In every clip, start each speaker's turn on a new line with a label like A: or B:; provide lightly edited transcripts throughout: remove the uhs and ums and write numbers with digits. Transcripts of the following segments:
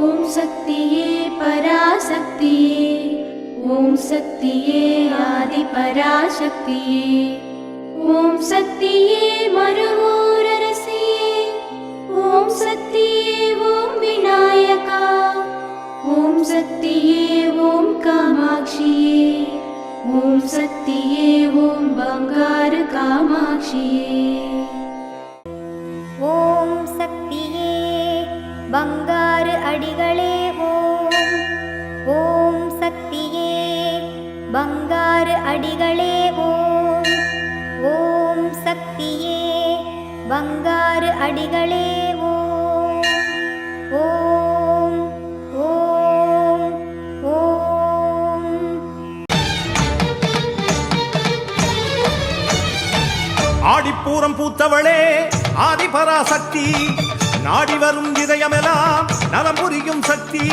A: ஓம் சக்தியே பராசக்தியே, ஓம் சக்தியே ஆதி பராசக்தியே, ஓம் சக்தியே மருவூரரசியே, ஓம் சக்தியே ஓம் விநாயகா, ஓம் சக்தியே ஓம் காமாட்சியே, ஓம் சக்தியே ஓம் பங்காரு காமாட்சியே.
B: ஓம் சக்தியே பங்காரு அடிகளே ஓம். ஓம் சக்தியே பங்காரு அடிகளே ஓம். ஓம் சக்தியே பங்காரு அடிகளே ஓம். ஓம் ஓம் ஓம்.
C: ஆடிப்பூரம் பூத்தவளே ஆதிபராசக்தி, நாடி வரும் இதயமெல்லாம் நலம் புரியும் சக்தி.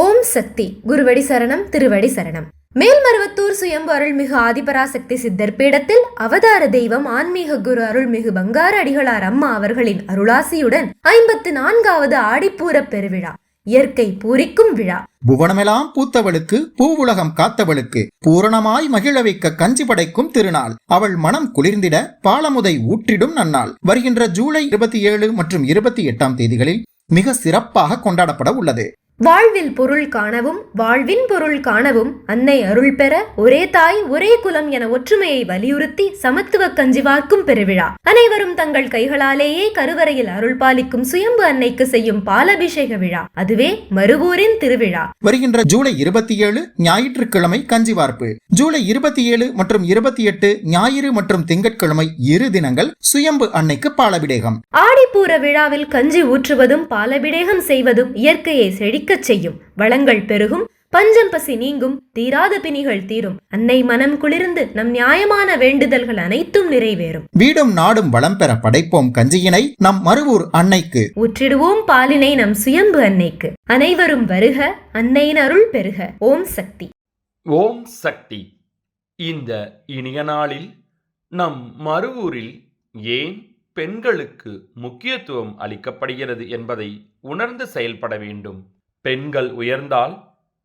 D: ஓம் சக்தி. குருவடி சரணம், திருவடி சரணம். மேல்மருவத்தூர் சுயம்பு அருள்மிகு ஆதிபராசக்தி சித்தர் பீடத்தில் அவதார தெய்வம் ஆன்மீக குரு அருள்மிகு பங்காரு அடிகளார் அம்மா அவர்களின் அருளாசியுடன் 54வது ஆடிப்பூர பெருவிழா, இயற்கை பூரிக்கும் விழா.
E: புவனமெல்லாம் பூத்தவளுக்கு, பூவுலகம் காத்தவளுக்கு, பூரணமாய் மகிழ வைக்க கஞ்சி படைக்கும் திருநாள், அவள் மனம் குளிர்ந்திட பாலமுதை ஊற்றிடும் நன்னாள். வருகின்ற ஜூலை 27 மற்றும் 28 தேதிகளில் மிக சிறப்பாக கொண்டாடப்பட உள்ளது.
D: வாழ்வில் பொருள் காணவும் வாழ்வின் பொருள் காணவும் அன்னை அருள் பெற ஒரே தாய் ஒரே குலம் என ஒற்றுமையை வலியுறுத்தி சமத்துவ கஞ்சி வார்க்கும் பெருவிழா. அனைவரும் தங்கள் கைகளாலேயே கருவறையில் அருள் பாலிக்கும் சுயம்பு அன்னைக்கு செய்யும் பாலபிஷேக விழா, அதுவே மருவூரின் திருவிழா.
E: வருகின்ற ஜூலை 27 ஞாயிற்றுக்கிழமை கஞ்சி வார்ப்பு, ஜூலை 27 மற்றும் 28 ஞாயிறு மற்றும் திங்கட்கிழமை 2 தினங்கள் சுயம்பு அன்னைக்கு பாலபிடேகம்.
D: ஆடிப்பூர விழாவில் கஞ்சி ஊற்றுவதும் பாலபிடேகம் செய்வதும் இயற்கையை செழிக்க செய்யும், வளங்கள் பெருகும், பஞ்சம் பசி நீங்கும், தீராத பிணிகள் தீரும், அன்னை மனம் குளிர்ந்து நம் நியாயமான வேண்டுதல்கள் அனைத்தும் நிறைவேறும்.
E: வீடும் நாடும் வளம் பெற படைப்போம் கஞ்சியினை நம் மருவூர் அன்னைக்கு,
D: ஊற்றிடுவோம் பாலினை நம் சுயம்பு அன்னைக்கு. அனைவரும் வருக, அன்னையின் அருள் பெருக. ஓம் சக்தி.
F: ஓம் சக்தி. இந்த இனிய நாளில் நம் மருவூரில் ஏன் பெண்களுக்கு முக்கியத்துவம் அளிக்கப்படுகிறது என்பதை உணர்ந்து செயல்பட வேண்டும். பெண்கள் உயர்ந்தால்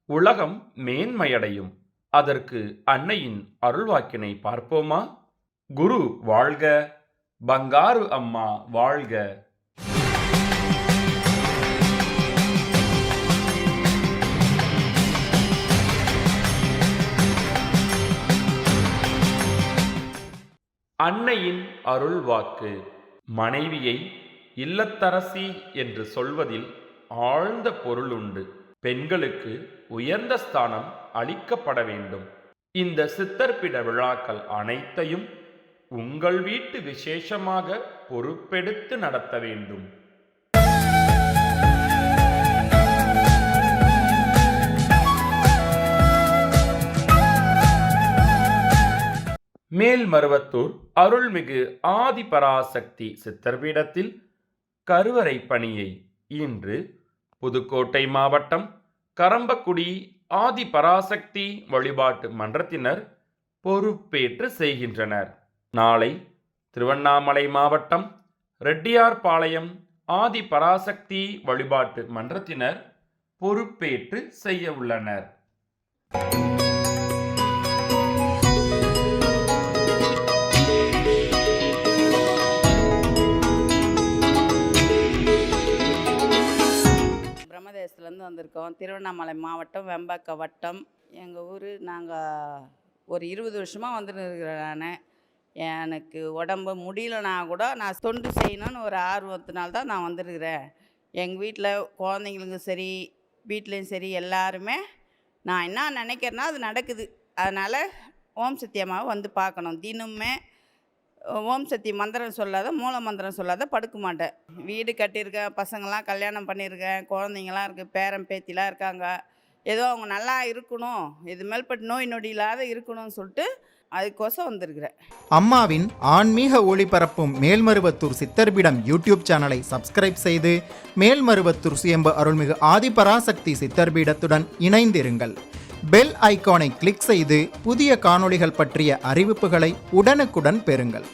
F: உலகம் மேன்மையடையும். அதற்கு அன்னையின் அருள்வாக்கினை பார்ப்போமா? குரு வாழ்க, பங்காரு அம்மா வாழ்க. அன்னையின் அருள்வாக்கு. மனைவியை இல்லத்தரசி என்று சொல்வதில் ஆழ்ந்த பொருள் உண்டு. பெண்களுக்கு உயர்ந்த ஸ்தானம் அளிக்கப்பட வேண்டும். இந்த சித்தர்பிட விழாக்கள் அனைத்தையும் உங்கள் வீட்டு விசேஷமாக பொறுப்பெடுத்து நடத்த வேண்டும். மேல்மருவத்தூர் அருள்மிகு ஆதிபராசக்தி சித்தர்பீடத்தில் கருவறை பணியை இன்று புதுக்கோட்டை மாவட்டம் கரம்பக்குடி ஆதிபராசக்தி வழிபாட்டு மன்றத்தினர் பொறுப்பேற்று செய்கின்றனர். நாளை திருவண்ணாமலை மாவட்டம் ரெட்டியார்பாளையம் ஆதிபராசக்தி வழிபாட்டு மன்றத்தினர் பொறுப்பேற்று செய்ய உள்ளனர்.
G: பிரம்மதேசத்துலேருந்து வந்திருக்கோம். திருவண்ணாமலை மாவட்டம் வெம்பாக்க வட்டம் எங்கள் ஊர். நாங்கள் ஒரு 20 வருஷமாக வந்துட்டு இருக்கிறேன். நான் எனக்கு உடம்பு முடியலனா கூட நான் தொண்டு செய்யணும்னு ஒரு ஆர்வத்தினால்தான் நான் வந்துருக்கிறேன். எங்கள் வீட்டில் குழந்தைங்களுக்கும் சரி வீட்லேயும் சரி எல்லாருமே நான் என்ன நினைக்கிறேன்னா அது நடக்குது. அதனால் ஓம் சக்தி அம்மாவை வந்து பார்க்கணும். தினமுமே ஓம் சக்தி மந்திரம் சொல்லாத, மூல மந்திரம் சொல்லாத படுக்க மாட்டேன். வீடு கட்டியிருக்கேன், பசங்களாம் கல்யாணம் பண்ணியிருக்கேன், குழந்தைங்களாம் இருக்குது, பேரன் பேத்திலாம் இருக்காங்க. ஏதோ அவங்க நல்லா இருக்கணும், இது மேல்பட்டு நோய் நொடி இல்லாத இருக்கணும்னு சொல்லிட்டு அதுக்கோசம் வந்திருக்கிறேன்.
E: அம்மாவின் ஆன்மீக ஒளிபரப்பும் மேல்மருவத்தூர் சித்தர்பீடம் யூடியூப் சேனலை சப்ஸ்கிரைப் செய்து மேல்மருவத்தூர் சுயம்பு அருள்மிகு ஆதிபராசக்தி சித்தர்பீடத்துடன் இணைந்திருங்கள். பெல் ஐகானை கிளிக் செய்து புதிய காணொளிகள் பற்றிய அறிவிப்புகளை உடனுக்குடன் பெறுங்கள்.